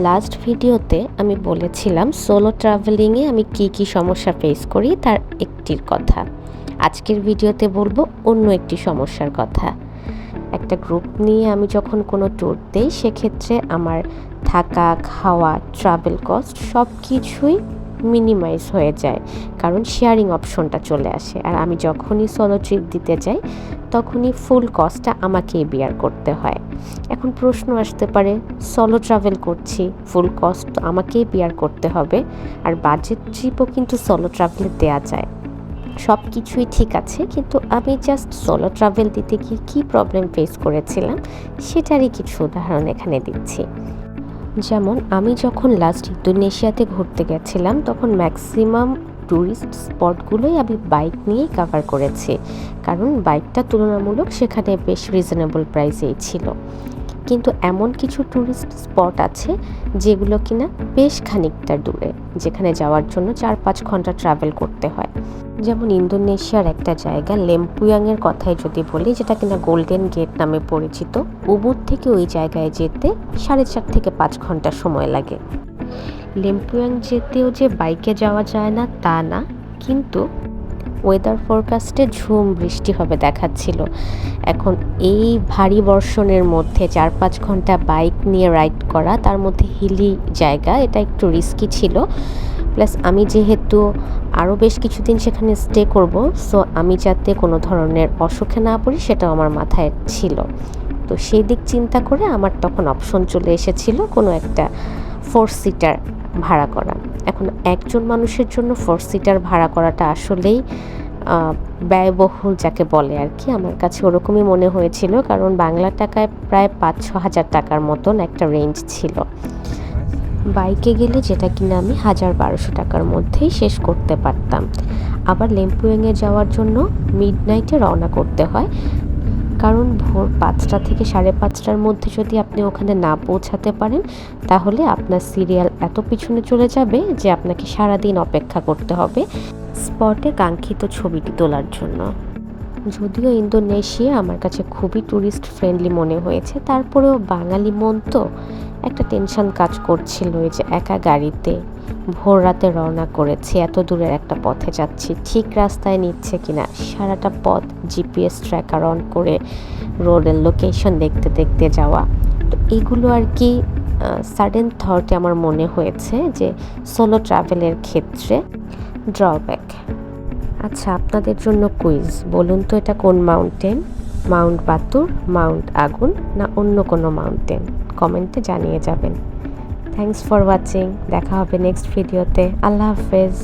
Last ভিডিওতে আমি বলেছিলাম সোলো ট্রাভেলিংয়ে আমি কি সমস্যা ফেস করি তার একটির কথা। আজকের ভিডিওতে বলবো অন্য একটি সমস্যার কথা। একটা গ্রুপ নিয়ে আমি যখন কোনো ট্যুর দেই সেক্ষেত্রে আমার থাকা, খাওয়া, ট্রাভেল কস্ট সব কিছুই মিনিমাইজ হয়ে যায়, কারণ শেয়ারিং অপশনটা চলে আসে। আর আমি যখনই সোলো ট্রিপ দিতে যাই তখনই ফুল কস্টটা আমাকেই বিয়ার করতে হয়। এখন প্রশ্ন আসতে পারে, সোলো ট্রাভেল করছি, ফুল কস্ট আমাকেই বিয়ার করতে হবে, আর বাজেট ট্রিপও কিন্তু সোলো ট্রাভেলে দেওয়া যায়। সব কিছুই ঠিক আছে, কিন্তু আমি জাস্ট সোলো ট্রাভেল দিতে গিয়ে কী প্রবলেম ফেস করেছিলাম সেটারই কিছু উদাহরণ এখানে দিচ্ছি। যেমন আমি যখন লাস্ট ইন্দোনেশিয়াতে ঘুরতে গেছিলাম তখন ম্যাক্সিমাম ট্যুরিস্ট স্পটগুলোই আমি বাইক নিয়েই কভার করেছি, কারণ বাইকটা তুলনামূলক সেখানে বেশ রিজনেবল প্রাইসেই ছিল। কিন্তু এমন কিছু ট্যুরিস্ট স্পট আছে যেগুলো কিনা বেশ খানিকটা দূরে, যেখানে যাওয়ার জন্য 4-5 ঘন্টা ট্রাভেল করতে হয়। যেমন ইন্দোনেশিয়ার একটা জায়গা লেম্পুয়াংয়ের কথাই যদি বলি, যেটা কিনা গোল্ডেন গেট নামে পরিচিত। উবুড থেকে ওই জায়গায় যেতে 4.5 থেকে 5 ঘন্টা সময় লাগে। লেম্পুয়াং যেতেও যে বাইকে যাওয়া যায় না তা না, কিন্তু ওয়েদার ফরকাস্টে ঝুম বৃষ্টি হবে দেখাচ্ছিল। এখন এই ভারী বর্ষণের মধ্যে 4-5 ঘন্টা বাইক নিয়ে রাইড করা, তার মধ্যে হিলি জায়গা, এটা একটু রিস্কি ছিল। প্লাস আমি যেহেতু আরও বেশ কিছুদিন সেখানে স্টে করব, সো আমি যাতে কোনো ধরনের অসুখে না পড়ি সেটাও আমার মাথায় ছিল। তো সেই দিক চিন্তা করে আমার তখন অপশন চলে এসেছিল কোনো একটা 4 সিটার ভাড়া করা। এখন একজন মানুষের জন্য 4 সিটার ভাড়া করাটা আসলেই ব্যয়বহুল যাকে বলে আর কি, আমার কাছে ওরকমই মনে হয়েছিল, কারণ বাংলা টাকায় প্রায় 5-6 হাজার টাকার মতন একটা রেঞ্জ ছিল। বাইকে গেলে যেটা কিনা আমি 1000-1200 টাকার মধ্যেই শেষ করতে পারতাম। আবার লেম্পুয়াংয়ে যাওয়ার জন্য মিডনাইটে রওনা করতে হয়, কারণ ভোর 5টা থেকে 5:30টার মধ্যে যদি আপনি ওখানে না পৌঁছাতে পারেন তাহলে আপনার সিরিয়াল এত পিছনে চলে যাবে যে আপনাকে সারাদিন অপেক্ষা করতে হবে স্পটে কাঙ্ক্ষিত ছবিটি তোলার জন্য। যদিও ইন্দোনেশিয়া আমার কাছে খুবই ট্যুরিস্ট ফ্রেন্ডলি মনে হয়েছে, তারপরেও বাঙালি মন তো একটা টেনশন কাজ করছিল, এই যে একা গাড়িতে ভোর রাতে রওনা করেছি, এত দূরের একটা পথে যাচ্ছি, ঠিক রাস্তায় নিচ্ছে কিনা, সারাটা পথ জিপিএস ট্র্যাকার অন করে রোডের লোকেশন দেখতে দেখতে যাওয়া। তো এগুলো আর কি সাডেন থটে আমার মনে হয়েছে যে সোলো ট্রাভেলের ক্ষেত্রে ড্রব্যাক। আচ্ছা, আপনাদের জন্য কুইজ, বলুন তো এটা কোন মাউন্টেন? মাউন্ট বাতুর, মাউন্ট আগুন, না অন্য কোনো মাউন্টেন? কমেন্টে জানিয়ে যাবেন। থ্যাঙ্কস ফর ওয়াচিং, দেখা হবে নেক্সট ভিডিওতে। আল্লাহ হাফেজ।